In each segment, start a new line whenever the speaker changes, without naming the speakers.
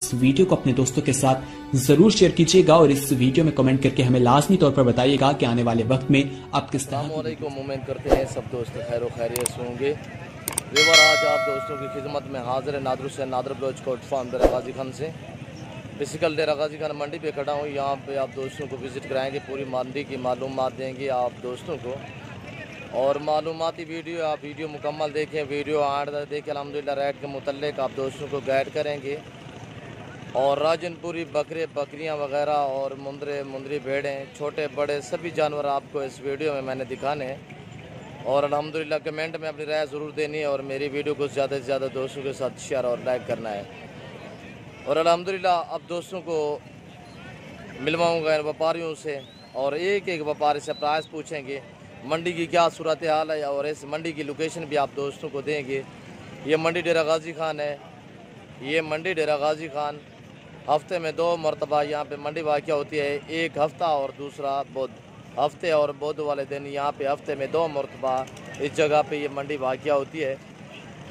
इस वीडियो को अपने दोस्तों के साथ जरूर शेयर कीजिएगा और इस वीडियो में कमेंट करके हमें लाजमी तौर पर बताइएगा कि आने वाले वक्त में आप किस तरह
को उम्मीद करते हैं सब दोस्त खैर खैरियत से होंगे। व्यूअर आज आप दोस्तों की खिदमत में हाजिर है नादर हुसैन नादर बलोच कोट फार्म डेरा गाजी खान से। बेसिकल डेरा गाजी खान मंडी पे खड़ा हूँ। यहाँ पे आप दोस्तों को विज़िट कराएंगे, पूरी मंडी की मालूमात देंगे आप दोस्तों को और मालूमाती वीडियो आप वीडियो मुकम्मल देखें, वीडियो आड़ देखें। अल्हम्दुलिल्लाह रेट के मुतल्लिक आप दोस्तों को गाइड करेंगे और राजनपुरी बकरे बकरियां वगैरह और मुंदरी भेड़ें छोटे बड़े सभी जानवर आपको इस वीडियो में मैंने दिखाने हैं। और अल्हम्दुलिल्लाह कमेंट में अपनी राय ज़रूर देनी है और मेरी वीडियो को ज़्यादा से ज़्यादा दोस्तों के साथ शेयर और लाइक करना है। और अल्हम्दुलिल्लाह अब दोस्तों को मिलवाऊँगा इन व्यापारियों से और एक एक व्यापारी से प्राइस पूछेंगे, मंडी की क्या सूरत हाल है और इस मंडी की लोकेशन भी आप दोस्तों को देंगे। ये मंडी डेरा गाजी खान है। ये मंडी डेरा गाजी खान हफ्ते में 2 मरतबा यहाँ पे मंडी वाक़या होती है, एक हफ़्ता और दूसरा बुध। हफ्ते और बुध वाले दिन यहाँ पे हफ्ते में 2 मरतबा इस जगह पे ये मंडी वाक़या होती है।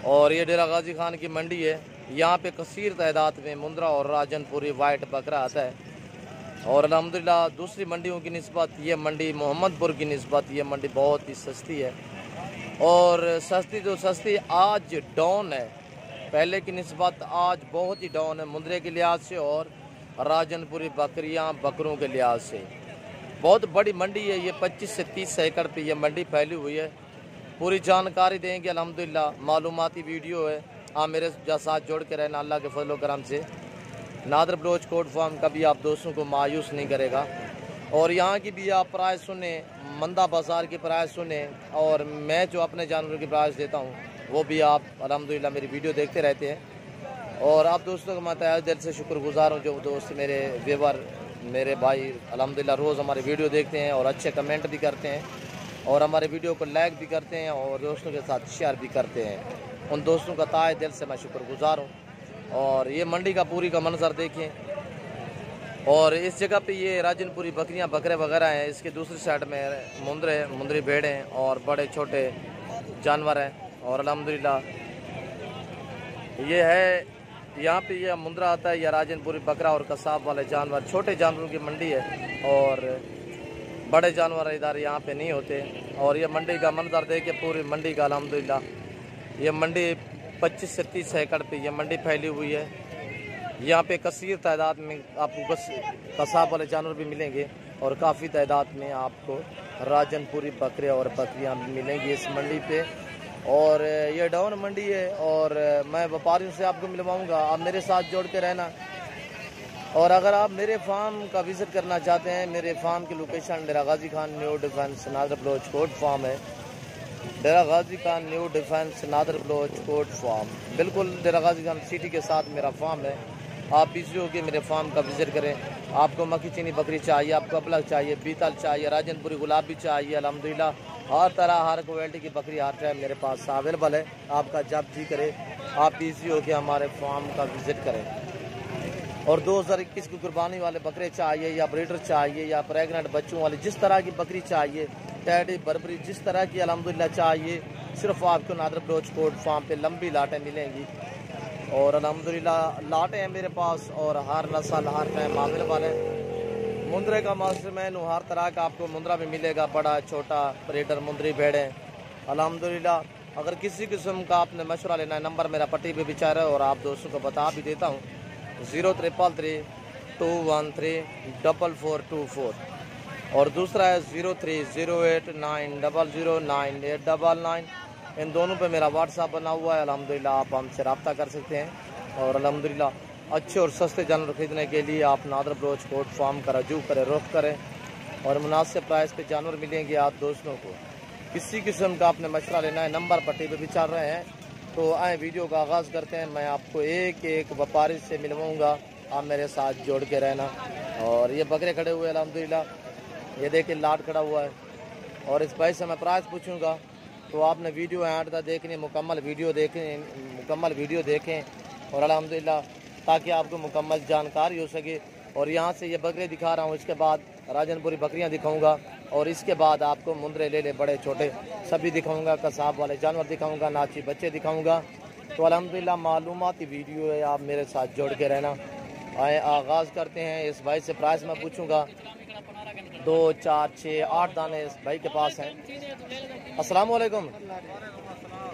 और ये डेरा गाजी खान की मंडी है। यहाँ पे कसीर तादाद में मुंद्रा और राजनपुरी वाइट बकरा आता है। और अल्हम्दुलिल्लाह दूसरी मंडियों की निस्बत ये मंडी मोहम्मदपुर की निस्बत ये मंडी बहुत ही सस्ती है। और सस्ती तो सस्ती आज डाउन है, पहले की निस्बत आज बहुत ही डाउन है मुंद्रे के लिहाज से और राजनपुरी बकरियां बकरों के लिहाज से। बहुत बड़ी मंडी है ये, 25 से 30 एकड़ पे ये मंडी फैली हुई है। पूरी जानकारी देंगे अल्हम्दुलिल्लाह, मालूमाती वीडियो है। आप मेरे साथ जोड़ के रहना, अल्लाह के फजल करम से नादर बलोच कोट फार्म कभी आप दोस्तों को मायूस नहीं करेगा। और यहाँ की भी आप प्राइस सुने, मंदा बाज़ार की प्राइस सुने और मैं जो अपने जानवरों की प्राइस देता हूँ वो भी आप अल्हम्दुलिल्लाह मेरी वीडियो देखते रहते हैं। और आप दोस्तों का मैं तहे दिल से शुक्रगुजार हूँ जो दोस्त मेरे व्यूअर मेरे भाई अल्हम्दुलिल्लाह रोज़ हमारे वीडियो देखते हैं और अच्छे कमेंट भी करते हैं और हमारे वीडियो को लाइक भी करते हैं और दोस्तों के साथ शेयर भी करते हैं। उन दोस्तों का तहे दिल से मैं शुक्रगुजार हूँ। और ये मंडी का पूरी का मंजर देखें। और इस जगह पे ये राजनपुरी बकरियां बकरे वगैरह हैं, इसके दूसरी साइड में मुंदरी भेड़ें और बड़े छोटे जानवर हैं। और अल्हम्दुलिल्लाह ये है यहाँ पे ये मुंद्रा आता है या राजनपुरी बकरा और कसाब वाले जानवर, छोटे जानवरों की मंडी है और बड़े जानवर इधर यहाँ पे नहीं होते। और ये मंडी का मंजर देखे पूरी मंडी का अल्हम्दुलिल्लाह ये मंडी 25 से 30 एकड़ पे ये मंडी फैली हुई है। यहाँ पे कसीर तादाद में आपको कसाब वाले जानवर भी मिलेंगे और काफ़ी तादाद में आपको राजनपुरी बकरे और बकरियाँ भी मिलेंगी इस मंडी पे। और ये डाउन मंडी है और मैं व्यापारियों से आपको मिलवाऊंगा, आप मेरे साथ जोड़ के रहना। और अगर आप मेरे फार्म का विज़िट करना चाहते हैं, मेरे फार्म की location Dera Ghazi Khan new defence Nadir Baloch Kot farm है। Dera Ghazi Khan new defence Nadir Baloch Kot farm बिल्कुल डेरा गाजी खान सिटी के साथ मेरा फार्म है। आप बिजी होकर मेरे फार्म का विज़िट करें। आपको मक्खी चीनी बकरी चाहिए, आपको अबलग चाहिए, बीतल चाहिए, राजनपुरी गुलाबी चाहिए, अल्हम्दुलिल्लाह हर तरह हर क्वालिटी की बकरी हर टाइम मेरे पास अवेलेबल है। आपका जब जी करे आप बिजी होकर हमारे फार्म का विज़िट करें। और 2021 की कुर्बानी वाले बकरे चाहिए या ब्रीडर चाहिए या प्रेगनेंट बच्चों वाले, जिस तरह की बकरी चाहिए, टैडी बर्बरी जिस तरह की अल्हम्दुलिल्लाह चाहिए, सिर्फ आपको नादर बलोच कोट फार्म पे लंबी लाटें मिलेंगी। और अल्हम्दुलिल्लाह लाटें हैं मेरे पास और हर नस्ल हर टाइम अवेलेबल है। मुंद्रे का मास्टरमैन हूँ, हर तरह का आपको मुंद्रा भी मिलेगा, बड़ा छोटा ब्रीडर मुंदरी भेड़ें अल्हम्दुलिल्लाह। अगर किसी किस्म का आपने मशवरा लेना है, नंबर मेरा पट्टी पे बिछा रहा है और आप दोस्तों को बता भी देता हूँ 0333 213 4424 और दूसरा है 030890099899। इन दोनों पे मेरा व्हाट्सएप बना हुआ है। अल्हम्दुलिल्लाह आप हमसे रब्ता कर सकते हैं। और अल्हम्दुलिल्लाह अच्छे और सस्ते जानवर ख़रीदने के लिए आप नादर बलोच कोट फार्म का रजू करें, रुख करें और मुनासिब प्राइस पे जानवर मिलेंगे आप दोस्तों को। किसी किस्म का आपने मशवरा लेना है, नंबर पट्टी पे भी चल रहे हैं। तो आए वीडियो का आगाज़ करते हैं। मैं आपको एक एक व्यापारी से मिलवाऊँगा, आप मेरे साथ जोड़ के रहना। और ये बकरे खड़े हुए अल्हम्दुलिल्लाह, ये देखिए लाट खड़ा हुआ है। और इस भाई से मैं प्राइस पूछूंगा तो आपने वीडियो एंड तक देखनी, मुकम्मल वीडियो देखें और अल्हम्दुलिल्लाह ताकि आपको मुकम्मल जानकारी हो सके। और यहाँ से ये बकरे दिखा रहा हूँ, इसके बाद राजनपुरी बकरियाँ दिखाऊंगा और इसके बाद आपको मुंदरे ले बड़े छोटे सभी दिखाऊंगा, कसाब वाले जानवर दिखाऊंगा, नाची बच्चे दिखाऊंगा। तो अल्हम्दुलिल्लाह मालूमाती वीडियो है, आप मेरे साथ जोड़ के रहना। आए आगाज़ करते हैं। इस भाई से प्राइस मैं पूछूंगा। 2, 4, 6, 8 दाने इस भाई के पास हैं। अस्सलाम वालेकुम।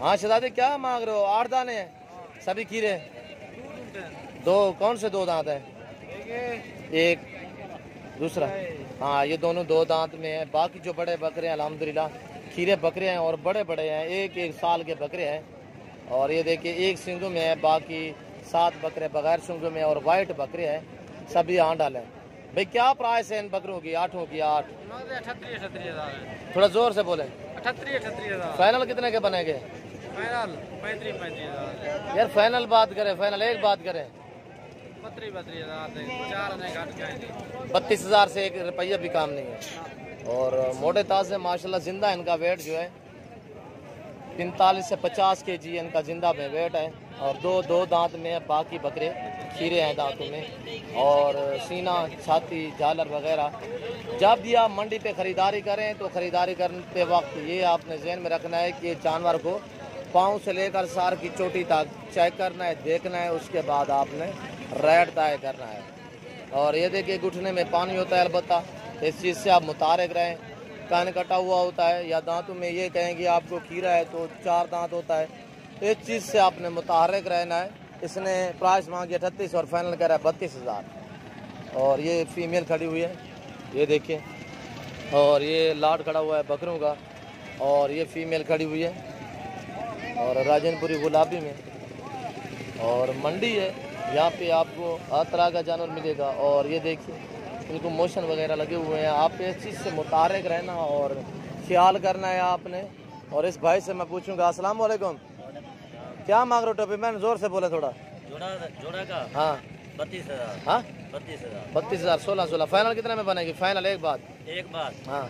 हाँ शहजादे, क्या मांग रहे हो? 8 दाने हैं सभी खीरे। 2 कौन से 2 दांत हैं? एक दूसरा। हाँ ये दोनों 2 दांत में है। बाकी जो बड़े बकरे हैं अल्हम्दुलिल्लाह खीरे बकरे हैं और बड़े बड़े हैं, 1-1 साल के बकरे हैं। और ये देखिए एक सिंगों में है, बाकी 7 बकरे बगैर सिंगों में और वाइट बकरे हैं, सभी आंड डाले हैं। भाई क्या प्राइस है इन बकरों की? 8 की 8।
38,000
थोड़ा जोर से बोले।
38,000
फाइनल कितने के बनेंगे?
फाइनल 35,000
यार फाइनल बात करें, फाइनल एक बात करें। 32,000 से 1 रुपया भी काम नहीं है। और मोटे ताज़े माशाल्लाह जिंदा इनका वेट जो है 45 से 50 kg इनका जिंदा में वेट है। और 2 दांत में है, बाकी बकरे खीरे हैं दांतों में। और सीना, छाती, झालर वगैरह। जब भी आप मंडी पे ख़रीदारी करें तो ख़रीदारी करते वक्त ये आपने जहन में रखना है कि जानवर को पाँव से लेकर सार की चोटी तक चेक करना है, देखना है, उसके बाद आपने रेट तय करना है। और ये देखिए घुटने में पानी होता है, अलबत्ता इस चीज़ से आप मुतारिक रहें। कान कटा हुआ होता है या दांतों में ये कहेंगे आपको खीरा है तो 4 दांत होता है, इस चीज़ से आपने मुतारिक रहना है। इसने प्राइस मांगी 38 और फाइनल कह रहा है 32,000। और ये फीमेल खड़ी हुई है, ये देखिए। और ये लाट खड़ा हुआ है बकरों का। और ये फीमेल खड़ी हुई है और राजनपुरी गुलाबी में। और मंडी है, यहाँ पे आपको हर तरह का जानवर मिलेगा। और ये देखिए इनको मोशन वगैरह लगे हुए हैं। आप इस चीज़ से मुतारिक रहना और ख्याल करना है आपने। और इस भाई से मैं पूछूंगा। अस्सलाम वालेकुम। क्या मांग रहे हो टोपी मैन? जोर से बोले थोड़ा।
जोड़ा का
हाँ
32,000।
हाँ
32,000
32,000 16 फाइनल कितने में बनेगी? फाइनल एक बात।
एक बात
हाँ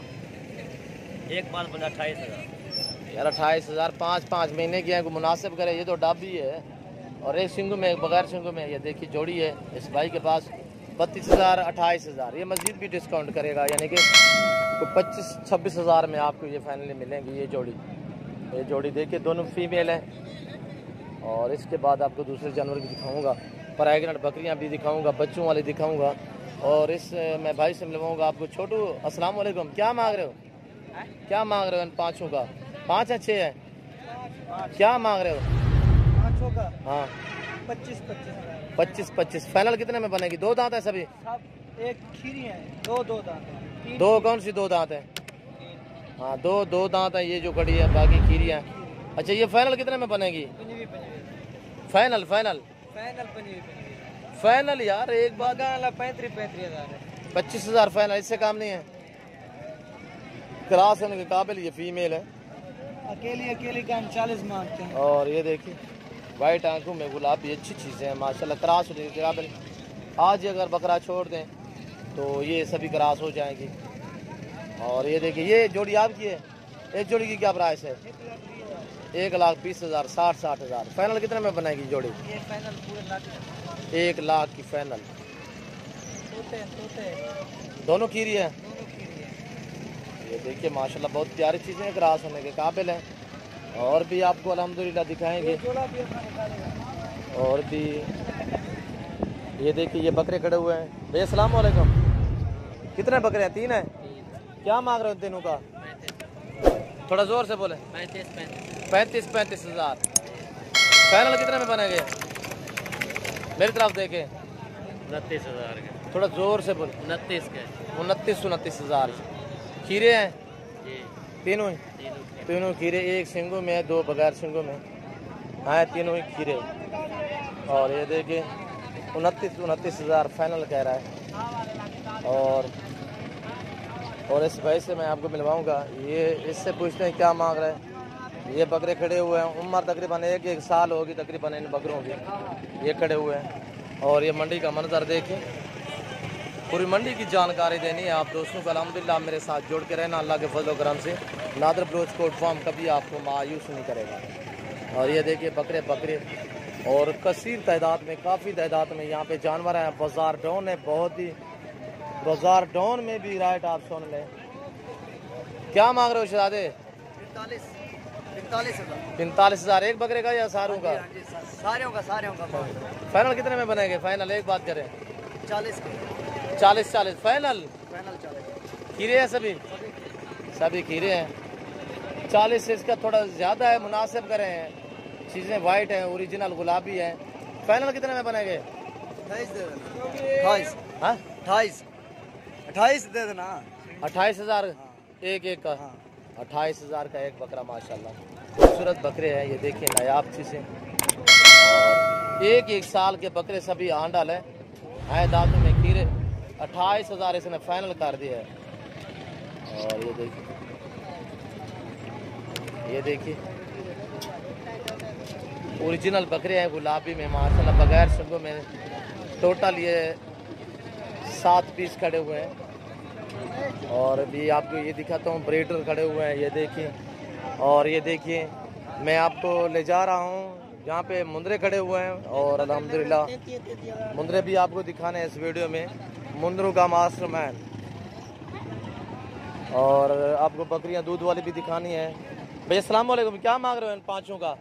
बना 28,000
यार 28,000 5 महीने की है, को मुनासिब करे। ये तो डाबी है और एक सिंगू में, एक बगैर सिंगू में। ये देखिए जोड़ी है इस भाई के पास। 32,000 28,000। ये मस्जिद भी डिस्काउंट करेगा, यानी कि 25-26,000 में आपको ये फाइनली मिलेंगी ये जोड़ी। ये जोड़ी देखिए दोनों फीमेल हैं। और इसके बाद आपको दूसरे जानवर भी दिखाऊंगा, प्रेग्नेंट बकरियां भी दिखाऊंगा, बच्चों वाले दिखाऊंगा। और इस मैं भाई से मिलवाऊंगा आपको। छोटू अस्सलाम वालेकुम। क्या मांग रहे हो? क्या मांग रहे हो इन 5 का? 5 है 6 है? क्या मांग रहे हो?
5 का
हाँ
25,000
फाइनल कितने में बनेगी? 2 दांत है सभी?
एक खीरी है, 2 दांत है।
2 कौन सी 2 दांत है? हाँ 2 दांत है ये जो खड़ी है, बाकी खीरियाँ। अच्छा ये फाइनल कितने में बनेगी? फाइनल यार एक बात।
35,000
25,000 फाइनल, इससे काम नहीं है। क्रास होने के काबिल ये फीमेल है।
अकेली का हम 40 मांगते हैं।
और ये देखिए वाइट आंखों में गुलाबी, अच्छी चीज़ें हैं माशाल्लाह। क्रास होने के काबिल। आज ही अगर बकरा छोड़ दें तो ये सभी क्रास हो जाएंगी। और ये देखिए ये जोड़ी आपकी है। एक जोड़ी की क्या प्राइस है? 1,20,000 60,000। फाइनल कितने में बनेगी जोड़ी?
ये फाइनल पूरे लाख
1 लाख की फाइनल।
तोते
दोनों खीरी है। ये देखिए माशाल्लाह बहुत प्यारी चीज़ें क्रास होने के काबिल हैं। और भी आपको अल्हम्दुलिल्लाह दिखाएंगे। और भी ये देखिए ये बकरे खड़े हुए हैं। भैया अस्सलाम वालेकुम। कितने बकरे हैं? 3 हैं। क्या मांग रहे हो तीनों का? थोड़ा जोर से बोले। 35,000। फाइनल कितने में बनेंगे? मेरी तरफ देखे।
29,000 के।
थोड़ा जोर से बोले। 29,000। खीरे हैं तीनों खीरे। एक सिंगों में है, 2 बगैर सिंगों में। हाँ तीनों ही खीरे। और ये देखिए 29,000 फाइनल कह रहा है। और इस भाई से मैं आपको मिलवाऊंगा। ये इससे पूछते हैं क्या मांग रहे हैं। ये बकरे खड़े हुए हैं, उम्र तकरीबन 1 साल होगी तकरीबन इन बकरों की। ये खड़े हुए हैं। और ये मंडी का मंजर देखें। पूरी मंडी की जानकारी देनी है आप दोस्तों को। अल्हम्दुलिल्लाह मेरे साथ जुड़ के रहना। अल्लाह के फजल व करम से नादर बलोच कोट फार्म कभी आपको मायूस नहीं करेगा। और ये देखिए बकरे और कसीर तादाद में, काफ़ी तादाद में यहाँ पे जानवर हैं। बाजार डाउन है बहुत ही। बाजार डाउन में भी राइट आप सुन लें। क्या मांग रहे हो शहजादे? 45,000। एक बकरे का या सारों का?
सारों का
फाइनल कितने में बनेंगे? फाइनल एक बात करें।
40
40 फाइनल।
फाइनल 40।
खीरे हैं सभी खीरे हैं। 40 से इसका थोड़ा ज़्यादा है, मुनासिब करें हैं। चीज़ें वाइट हैं, ओरिजिनल गुलाबी हैं। फाइनल कितने में बनेंगे?
28 दे देना। 28।
हाँ
28 दे देना।
28,000 एक का। 28,000 का एक बकरा माशाल्लाह। खूबसूरत बकरे हैं, ये देखिए नायाब चीज़ें। और एक साल के बकरे सभी आंडल हैं दांतों में खीरे। 28,000 इसने फाइनल कर दिया है। और ये देखिए ओरिजिनल बकरे हैं गुलाबी में माशाल्लाह, बगैर संगों में। टोटल ये 7 पीस खड़े हुए हैं। और अभी आपको ये दिखाता हूँ, ब्रीडर खड़े हुए हैं, ये देखिए। और ये देखिए मैं आपको ले जा रहा हूँ जहाँ पे मुंदरे खड़े हुए हैं। और अल्हम्दुलिल्लाह मुंदरे भी आपको दिखाने हैं इस वीडियो में, मुंदरों का मास्टरमैन। और आपको बकरियाँ दूध वाली भी दिखानी है। भैया अस्सलाम वालेकुम, क्या मांग रहे हो इन पाँचों का?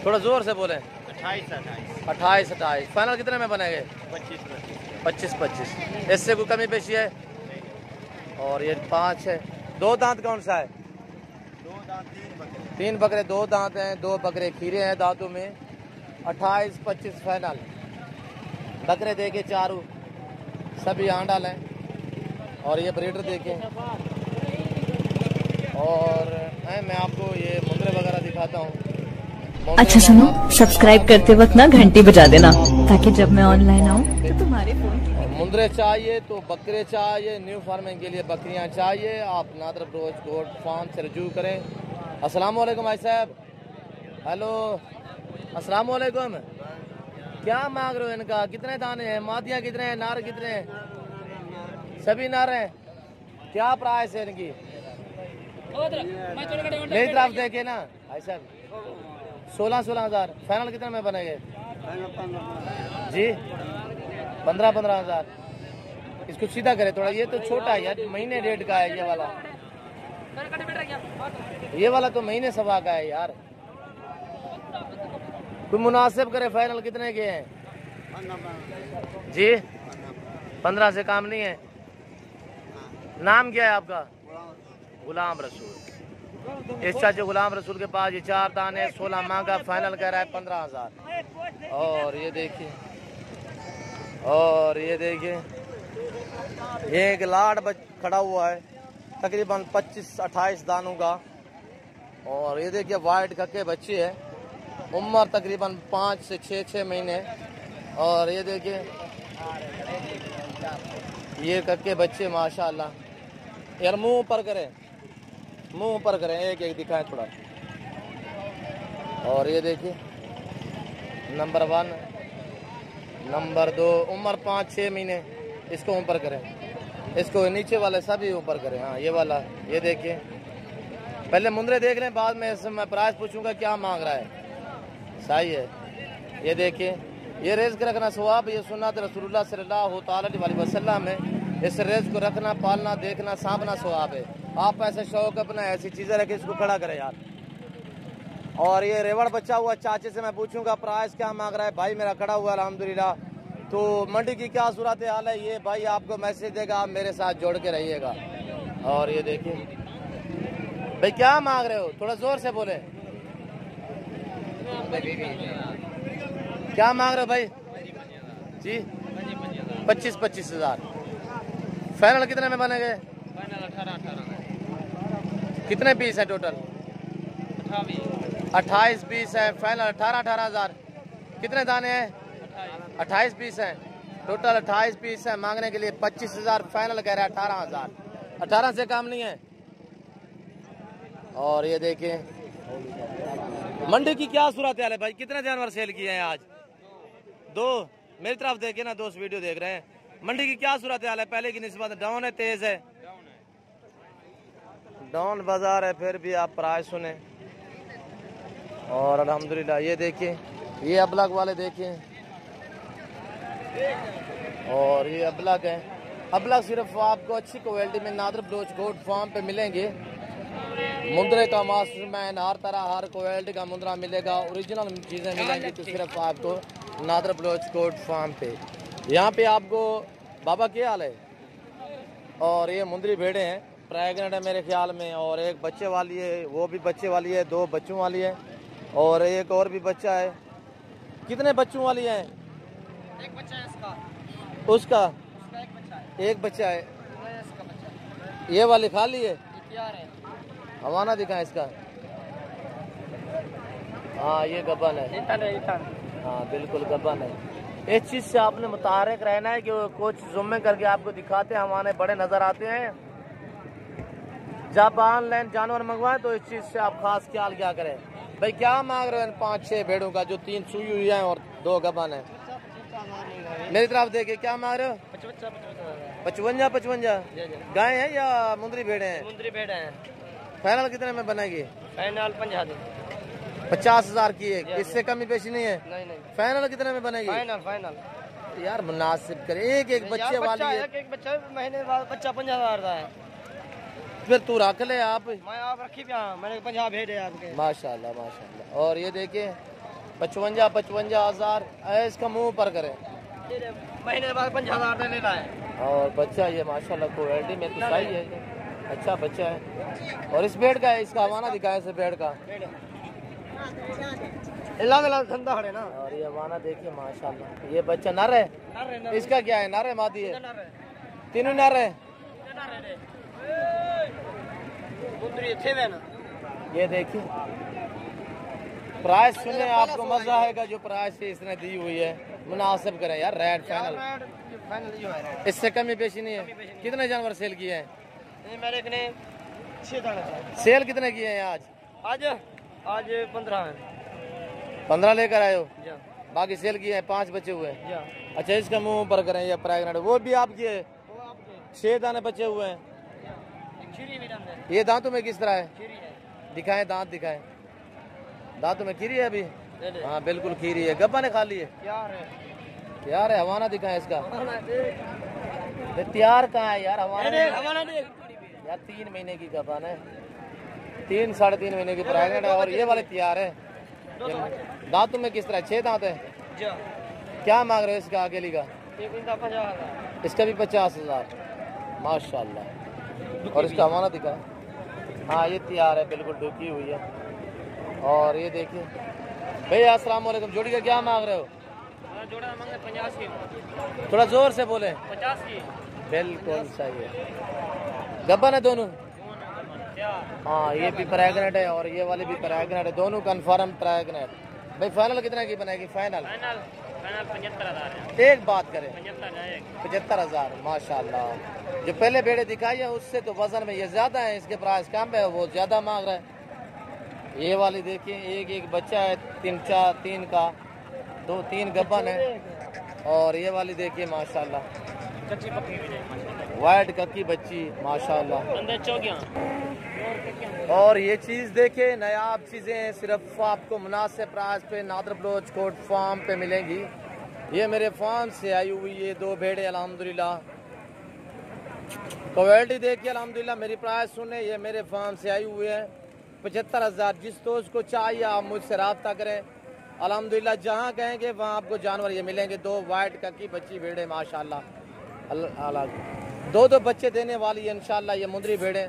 थोड़ा जोर से बोलें। 28। फाइनल कितने में बनेंगे? 25। इससे कोई कमी पेशी है? और ये 5 है। 2 दांत कौन सा है? 3 बकरे 2 दांत हैं, 2 बकरे खीरे हैं दांतों में। 28-25 फाइनल। बकरे देखे चारों सभी आंडल हैं। और ये ब्रीडर देखें। और मैं आपको ये मुंदरे वगैरह दिखाता हूँ।
अच्छा सुनो, सब्सक्राइब करते वक्त ना घंटी बजा देना, ताकि जब मैं ऑनलाइन आऊँ तो तुम्हारे फोन।
मुंदरे चाहिए तो बकरे चाहिए, न्यू फार्मिंग के लिए बकरियां चाहिए, आप नादर ब्रोच गोट फार्म से रजू करें। अस्सलाम वालेकुम भाई साहब। हेलो अस्सलाम वालेकुम। क्या मांग रहे हो इनका? कितने दाने हैं? मादियाँ कितने हैं? नार कितने हैं? सभी नार हैं। क्या प्राइस है इनकी? मेरी तरफ देखे ना भाई साहब। 16,000। फाइनल कितने में बनेंगे जी? 15,000। इसको सीधा करे थोड़ा, ये तो छोटा है यार, महीने डेढ़ का है। ये वाला तो महीने सवा का है यार। कोई मुनासिब करे। फाइनल कितने के हैं जी? 15 से काम नहीं है। नाम क्या है आपका? गुलाम रसूल। इस चाचे गुलाम रसूल के पास ये 4 दाने 16 मांगा, फाइनल कह रहा है 15,000। और ये देखिए एक लाड खड़ा हुआ है तकरीबन 25-28 दानों का। और ये देखिए वाइट कक्के बच्चे है, उम्र तकरीबन 5 से 6 महीने। और ये देखिए ये कक्के बच्चे माशाल्लाह। यार मुंह ऊपर करें, एक दिखाएं थोड़ा। और ये देखिए नंबर 1, नंबर 2 उम्र 5-6 महीने। इसको ऊपर करें, इसको नीचे वाले सभी ऊपर करें। हाँ ये वाला ये देखिए। पहले मुंदरे देख लें, बाद में मैं प्राइस पूछूंगा क्या मांग रहा है। सही है। ये देखिए ये रिज़्क़ रखना सवाब, ये सुन्नत रसूलुल्लाह सल्लल्लाहु अलैहि वसल्लम है। इस रिज़्क़ को रखना, पालना, देखना, सांभना सवाब है। आप ऐसे शौक अपना ऐसी चीज़ें रखें, इसको खड़ा करें यार। और ये रेवड़ बच्चा हुआ चाचे से मैं पूछूंगा प्राइस क्या मांग रहा है। भाई मेरा खड़ा हुआ अल्हम्दुलिल्लाह। तो मंडी की क्या सूरत हाल है, ये भाई आपको मैसेज देगा, आप मेरे साथ जोड़ के रहिएगा। और ये देखिए भाई क्या मांग रहे हो? थोड़ा जोर से बोले। क्या मांग रहे हो भाई जी? 25,000। फाइनल कितने में बनेंगे?
फाइनल 18
कितने पीस है टोटल? 28 पीस है। फाइनल 18,000। कितने दाने हैं? 28 पीस हैं टोटल। 28 पीस है। मांगने के लिए 25,000। फाइनल कह रहा है 18,000। 18 से काम नहीं है। और ये देखिए मंडी की क्या सूरत हाल है भाई? कितने जानवर सेल किए हैं आज? 2। मेरी तरफ देखिए ना, दोस्त वीडियो देख रहे हैं। मंडी की क्या सूरत हाल है? पहले की निस्बत डाउन है, तेज है? डाउन बाजार है, फिर भी आप प्राइस सुने। और अल्हम्दुलिल्लाह ये देखिए ये अबलग वाले देखिए। और ये अबलग है। अबलग सिर्फ आपको अच्छी क्वालिटी में नादर ब्लोच गोट फार्म पे मिलेंगे। मुंद्रे का मास्टरमैन, हर तरह हर क्वालिटी का मुंद्रा मिलेगा, ओरिजिनल चीज़ें मिलेंगी तो सिर्फ आपको नादर बलोच कोट फार्म पे। यहाँ पे आपको बाबा क्या हाल है। और ये मुंद्री भेड़े हैं, प्रेगनेंट है मेरे ख्याल में, और एक बच्चे वाली है, वो भी बच्चे वाली है, 2 बच्चों वाली है, और एक और भी बच्चा है। कितने बच्चों वाली है?
एक बच्चा है इसका,
उसका
एक बच्चा है,
एक बच्चा है।
इसका बच्चा
ये वाली खाली है,
तैयार है।
हवाना दिखाएं इसका। हाँ ये गबन है, हाँ बिल्कुल गबन है। इस चीज़ से आपने मुतारक रहना है कि कुछ जुम्मे करके आपको दिखाते हैं, हमारे बड़े नज़र आते हैं। जब ऑनलाइन जानवर मंगवाएं तो इस चीज़ से आप खास ख्याल क्या करें। भाई क्या मांग रहे हैं 5-6 भेड़ों का, जो 3 सुई हुई हैं और 2 गबन है? मेरी तरफ देखिए, क्या मांग रहे हो? 55 गाय है या मुंद्री भेड़े हैं?
मुंद्री भेड़ है।
फाइनल कितने में बनेगी?
फाइनल
50,000 की है, इससे कमी पेशी नहीं है।
नहीं
फाइनल कितने में बनेगी?
फाइनल
यार मुनासिब करे, एक बच्चे वाली है।
एक बच्चा महीने बाद बच्चा 50,000 का है।
फिर तू रख ले आप।
मैं आप रखी भी, मैंने 50 भेड़े आपके।
माशाल्लाह माशाल्लाह। और ये देखिए 55,000 इसका मुंह पर करे,
महीने बाद 50,000 ले रहा है। और
बच्चा ये माशाल्लाह क्वालिटी में तो सही है, अच्छा बच्चा है। और इस बेड का है, इसका हवाना दिखाया इस बेड का।
धंधा है ना।
और ये हवाना देखिए माशाल्लाह, ये बच्चा नर है। इसका क्या है, नर है मादी है? तीनों नर है। ये देखिए प्राइस सुने, आपको मजा आएगा। जो प्राइस इसने दी हुई है मुनासिब करें यार। रेड फाइनल, इससे कमी पेशी नहीं है। कितने जानवर सेल किए हैं?
मेरे ने 6 दाने।
सेल कितने किए हैं आज?
आज 15 है।
15 लेकर आए हो? बाकी सेल किए हैं, 5 बचे हुए हैं। अच्छा इसका मुंह पर करें, ये प्रेग्नेंट वो भी आपकी है? 6 दाने बचे हुए हैं। ये दांतों में किस तरह है? दिखाएं, दांत दिखाएं। दांतों में खीरी है अभी? हाँ बिल्कुल खीरी है। गब्बा ने खा ली है? यार है। हवाना दिखाएं इसका। तैयार कहाँ है यार हवाना? यार 3 महीने की गब्बन है, 3-3.5 महीने की प्रेग्नेंट है। और ये वाले तैयार है। दांतों में किस तरह? 6 दांत है। क्या मांग रहे हो इसका अकेली का? इसका भी 50,000 माशाल्लाह। और इसका हमारा दिखा। हाँ ये तैयार है, बिल्कुल ढुकी हुई है। और ये देखिए भैया अस्सलाम वालेकुम, जोड़ी का क्या मांग रहे हो?
जोड़ा मांगे 50 की।
थोड़ा जोर से बोले।
50 की।
बिल्कुल सही है। गब्बन है दोनों? हाँ ये भी प्रेग्नेंट है और ये वाले भी प्रेग्नेंट है, दोनों कंफर्म प्रेग्नेंट। भाई फाइनल कितने की बनेगी? फाइनल
75,000 है।
एक बात करें 75,000 माशाल्लाह। जो पहले भेड़े दिखाई है उससे तो वजन में ये ज्यादा है, इसके प्राइस कम है, वो ज्यादा मांग रहा है। ये वाली देखिए, एक बच्चा है, 3 का 2-3 गब्बन है। और ये वाली देखिए माशाल्लाह,
कच्ची पक्की भी नहीं,
वाइट कक्की बच्ची माशाल्लाह।
अंदर चौकियां।
और ये चीज़ देखे, नायाब चीज़ें सिर्फ आपको मुनासिब प्राइस पे नादर बलोच कोट फार्म पे मिलेंगी। ये मेरे फार्म से आई हुई ये 2 भेड़े अल्हम्दुलिल्लाह, क्वालिटी देखिए अल्हम्दुलिल्लाह। मेरी प्राइस सुने, ये मेरे फार्म से आई हुई है 75,000। जिस दोस्त को चाहिए आप मुझसे रब्ता करें। अल्हम्दुलिल्लाह जहाँ कहेंगे वहाँ आपको जानवर ये मिलेंगे। 2 वाइट कक्की बच्ची भेड़े माशाल्लाह, 2 बच्चे देने वाली है इंशाल्लाह ये मुंदरी भेड़े।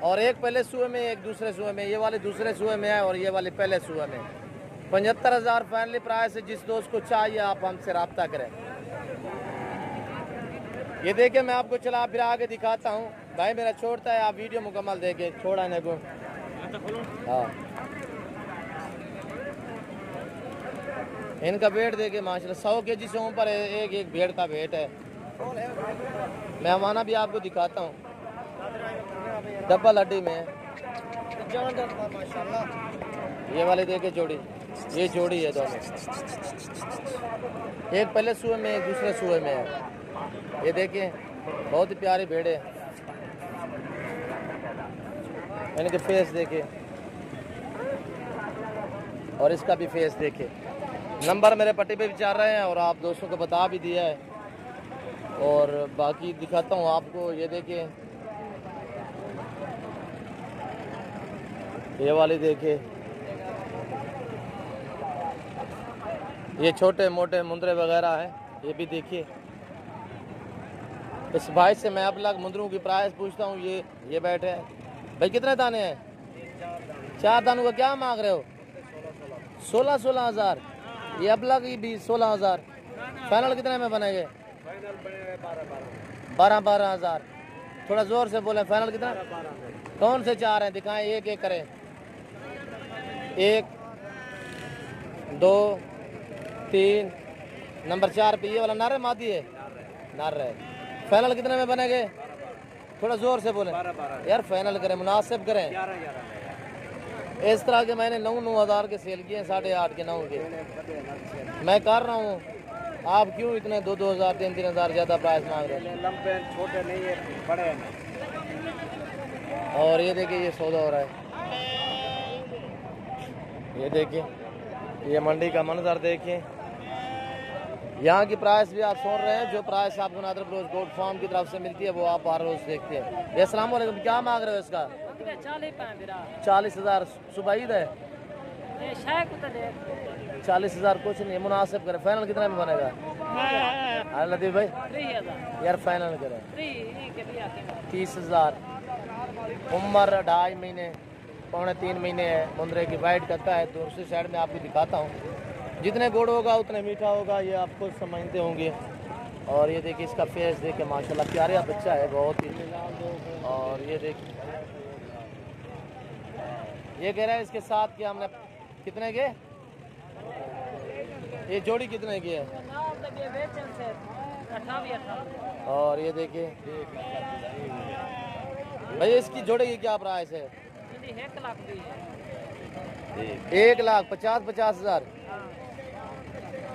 और एक पहले सुए में, एक दूसरे सुए में। ये वाले दूसरे सुए में है और ये वाले पहले सुए में। 75,000 फाइनली प्राइस है। जिस दोस्त को चाहिए आप हमसे रब्ता करें। ये देखिए मैं आपको चला फिर आगे दिखाता हूँ। भाई मेरा छोड़ता है, आप वीडियो मुकम्मल देखे छोड़ा इन्हें को। हाँ इनका वेट देखिए माशाल्लाह 100 kg से ऊपर एक भेड़ का वेट है। मैं हमारा भी आपको दिखाता हूँ, डबल हड्डी में है। ये वाले देखे जोड़ी, ये जोड़ी है दोनों, एक पहले सुए में एक दूसरे सुए में है। ये देखिए बहुत ही प्यारी भेड़ है। इनके फेस देखे और इसका भी फेस देखे। नंबर मेरे पट्टी पे भी चल रहे हैं और आप दोस्तों को बता भी दिया है। और बाकी दिखाता हूँ आपको। ये देखिए ये वाली देखिए, ये छोटे मोटे मुंदरे वगैरह हैं, ये भी देखिए। इस भाई से मैं अब लग मुंदरों की प्राइस पूछता हूँ। ये बैठे हैं भाई, कितने दाने हैं? 4 दानों का क्या मांग रहे हो? 16-16 हज़ार। ये अब लग भी 16 हज़ार। फाइनल कितने में बनेंगे? 12-12 हज़ार। थोड़ा जोर से बोले, फाइनल कितना? कौन से 4 हैं? दिखाएं, एक एक करें। 1 2 3 नंबर 4 पे ये वाला नर है मादी है? नर है। फाइनल कितने में बनेंगे? थोड़ा जोर से बोले यार, फाइनल करें, मुनासिब करें। इस तरह के मैंने 9-9 हज़ार के सेल किए, 8.5 के 9 के मैं कर रहा हूँ। आप क्यों इतने 2-2 हज़ार 3-3 हज़ार ज़्यादा प्राइस मांग रहे हैं?
छोटे नहीं है, बड़े हैं।
और ये देखिए, ये सौदा हो रहा है। ये देखिए, ये मंडी का मंजर देखिए। यहाँ की प्राइस भी आप सुन रहे हैं। जो प्राइस आपको नादर बलोच गोट फार्म की तरफ से मिलती है वो आप हर रोज देखते हैं। अस्सलाम वालेकुम, क्या मांग रहे हो इसका? 40 हज़ार। सुबह ईद है, 40 हज़ार कुछ नहीं, मुनासिब करें। फाइनल कितने में बनेगा? लतीफ भाई यार फाइनल करें 30 हज़ार। उम्र 2.5 महीने, 2.25-3 महीने है। मुंदरे की वाइट कत्ता है। दूसरी साइड में आपको दिखाता हूँ। जितने गुड़ होगा उतने मीठा होगा, ये आप खुद समझते होंगे। और ये देखिए, इसका फेस देखिए, माशाल्लाह प्यारा बच्चा है बहुत ही। और ये देखिए, ये कह रहा है इसके साथ कि हमने कितने के, ये जोड़ी कितने की है? और ये देखिए भाई, इसकी जोड़ी की क्या प्राइस है? 1,50,000 हज़ार।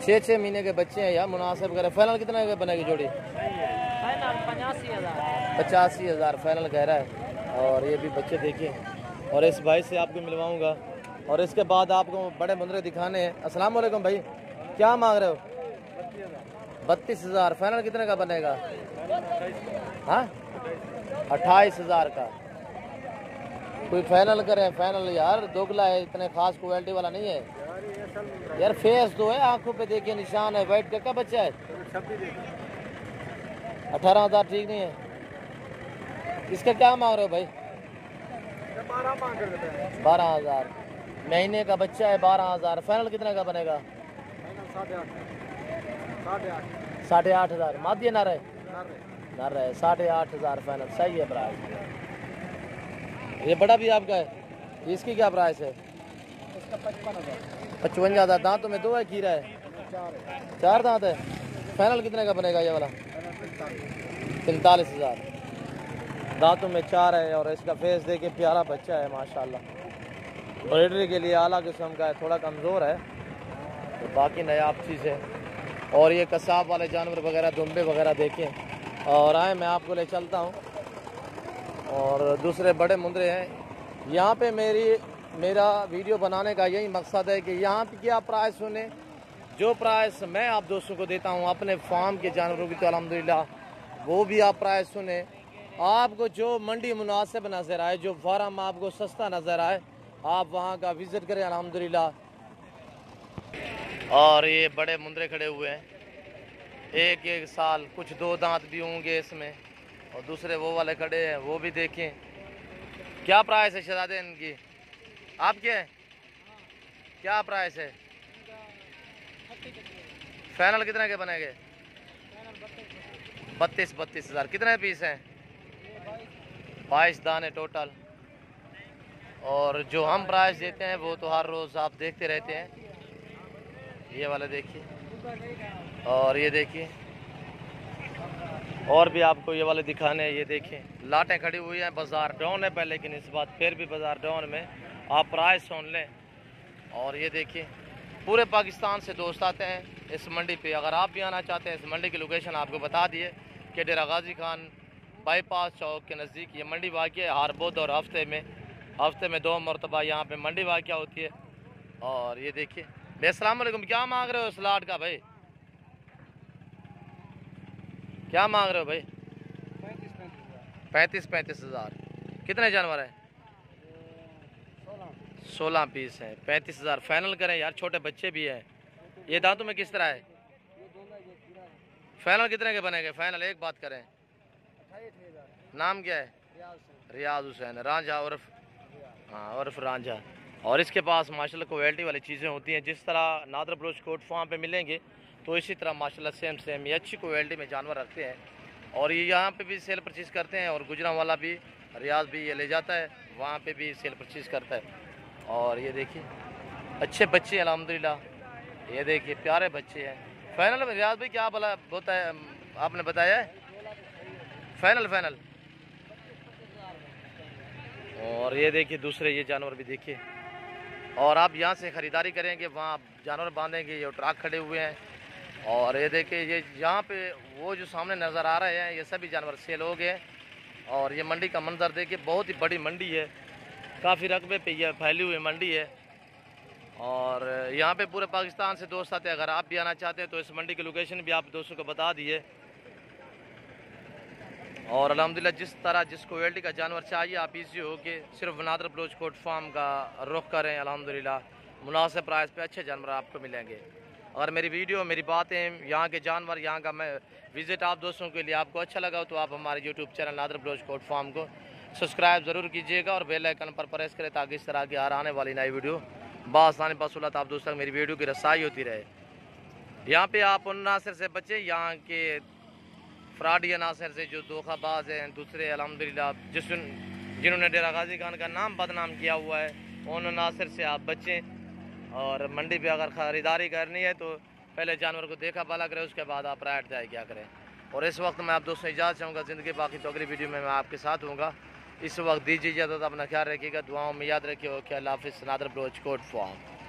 6 महीने के बच्चे हैं यार, मुनासिब करें। फाइनल कितने के बनेगी जोड़ी? 85 हज़ार फाइनल कह रहा है। और ये भी बच्चे देखिए। और इस भाई से आपको मिलवाऊंगा और इसके बाद आपको बड़े मुंदरे दिखाने हैं। अस्सलाम वालेकुम भाई, क्या मांग रहे हो? 32 हज़ार। फाइनल कितने का बनेगा? हाँ, 28 हज़ार का। कोई फाइनल करें। फाइनल यार दोगला है, इतने खास क्वालिटी वाला नहीं है यार। फेस तो है, आंखों पे देखिए निशान है। वाइट का बच्चा है। 18 हज़ार ठीक नहीं है। इसका क्या मांग रहे हो भाई? 12 हज़ार। महीने का बच्चा है, 12 हज़ार। फाइनल कितने का बनेगा? 8.5 हज़ार। मादी ना रहे, 8.5 हज़ार फाइनल। सही है प्राइस। ये बड़ा भी आपका है, इसकी क्या प्राइस है? 55 हज़ार। दांतों में 2 है, खीरा है 4 दांत है। फाइनल कितने का बनेगा ये वाला? 45 हज़ार। दांतों में 4 है। और इसका फेस देखिए, प्यारा बच्चा है माशाल्लाह। ब्रीडरी के लिए आला किस्म का है, थोड़ा कमज़ोर है तो बाकी नायाब चीज़ है। और ये कसाब वाले जानवर वगैरह, दुम्बे वगैरह देखें। और आए, मैं आपको ले चलता हूँ। और दूसरे बड़े मुंदरे हैं यहाँ पे। मेरा वीडियो बनाने का यही मकसद है कि यहाँ की आप प्राइस सुने। जो प्राइस मैं आप दोस्तों को देता हूँ अपने फार्म के जानवरों की, तो अल्हम्दुलिल्लाह वो भी आप प्राइस सुने। आपको जो मंडी मुनासिब नज़र आए, जो फार्म आपको सस्ता नज़र आए, आप वहाँ का विज़िट करें अल्हम्दुलिल्लाह। और ये बड़े मुंदरे खड़े हुए हैं, एक साल, कुछ 2 दांत भी होंगे इसमें। और दूसरे वो वाले खड़े हैं, वो भी देखें। क्या प्राइस है शहजादे इनकी? आपके क्या प्राइस है? फाइनल कितने के बनेंगे? 32 हज़ार। कितने पीस हैं? 22 दाने टोटल। और जो हम प्राइस देते हैं वो तो हर रोज़ आप देखते रहते हैं। ये वाले देखिए, और ये देखिए, और भी आपको ये वाले दिखाने हैं। ये देखिए, लाटें खड़ी हुई हैं। बाज़ार डाउन है पहले, लेकिन इस बात फिर भी बाज़ार डाउन में आप प्राइस सुन लें। और ये देखिए, पूरे पाकिस्तान से दोस्त आते हैं इस मंडी पे। अगर आप भी आना चाहते हैं, इस मंडी की लोकेशन आपको बता दिए कि डेरा गाजी खान बाईपास चौक के नज़दीक ये मंडी वाक़या है। हर बुध और हफ्ते में 2 मरतबा यहाँ पे मंडी वाक़या होती है। और ये देखिए भाई, अस्सलाम वालेकुम, क्या मांग रहे हो स्लाट का भाई? क्या मांग रहे हो भाई? 35 हज़ार। कितने जानवर हैं? 16 पीस हैं, 35,000 फाइनल करें यार। छोटे बच्चे भी हैं। ये दांतों में किस तरह है? फाइनल कितने के बनेंगे? फाइनल एक बात करें। नाम क्या है? रियाज हुसैन, रांझा उर्फ, हाँ उर्फ रांझा। और इसके पास माशाल्लाह क्वालिटी वाली चीज़ें होती हैं। जिस तरह नादर बलोच कोट फार्म पे मिलेंगे तो इसी तरह माशाल्लाह सेम ये अच्छी क्वालिटी में जानवर रखते हैं। और ये यहाँ पे भी सेल परचेज करते हैं और गुजरांवाला भी, रियाज भी ये ले जाता है, वहाँ पे भी सेल परचेज करता है। और ये देखिए अच्छे बच्चे हैं अल्हम्दुलिल्लाह, ये देखिए प्यारे बच्चे हैं। फाइनल में रियाज भाई क्या बोला होता है आपने बताया है? फाइनल। और ये देखिए दूसरे ये जानवर भी देखिए। और आप यहाँ से ख़रीदारी करेंगे, वहाँ जानवर बांधेंगे, ये ट्रक खड़े हुए हैं। और ये देखिए ये यहाँ पे वो जो सामने नज़र आ रहे हैं ये सभी जानवर सेल हो गए। और ये मंडी का मंजर देखिए, बहुत ही बड़ी मंडी है, काफ़ी रकबे पे ये फैली हुई मंडी है। और यहाँ पे पूरे पाकिस्तान से दोस्त आते हैं। अगर आप भी आना चाहते हैं तो इस मंडी की लोकेशन भी आप दोस्तों को बता दिए। और अल्हम्दुलिल्लाह जिस तरह जिस क्वालिटी का जानवर चाहिए आप इजी हो के सिर्फ नादर बलोच कोट फार्म का रुख करें। अल्हम्दुलिल्लाह मुनासिब प्राइस पे अच्छे जानवर आपको मिलेंगे। अगर मेरी वीडियो, मेरी बातें, यहाँ के जानवर, यहाँ का मैं विज़िट आप दोस्तों के लिए आपको अच्छा लगा तो आप हमारे YouTube channel Nadir Baloch Kot farm को सब्सक्राइब ज़रूर कीजिएगा और बेल आइकन पर प्रेस करें ताकि इस तरह की आने वाली नई वीडियो बासानी बसूलत आप दोस्तों मेरी वीडियो की रसाई होती रहे। यहाँ पे आप उन नासिर से बचें, यहाँ के फ्रॉडी नासिर से जो धोखाबाज हैं दूसरे अल्हम्दुलिल्लाह जिन्होंने डेरा गाजी खान का नाम बदनाम किया हुआ है, उन नासिर से आप बचें। और मंडी पे अगर ख़रीदारी करनी है तो पहले जानवर को देखा भाला करें, उसके बाद आप राइट जाए क्या करें। और इस वक्त मैं आप दोस्तों इजाज़त चाहूँगा, ज़िंदगी बाकी तो अगली वीडियो में मैं आपके साथ हूँगा। इस वक्त दीजिए इजाज़त, अपना ख्याल रखिएगा, दुआओं में याद रखिए। ओके, अल्लाह हाफ़िज़। नादर बलोच कोट फार्म।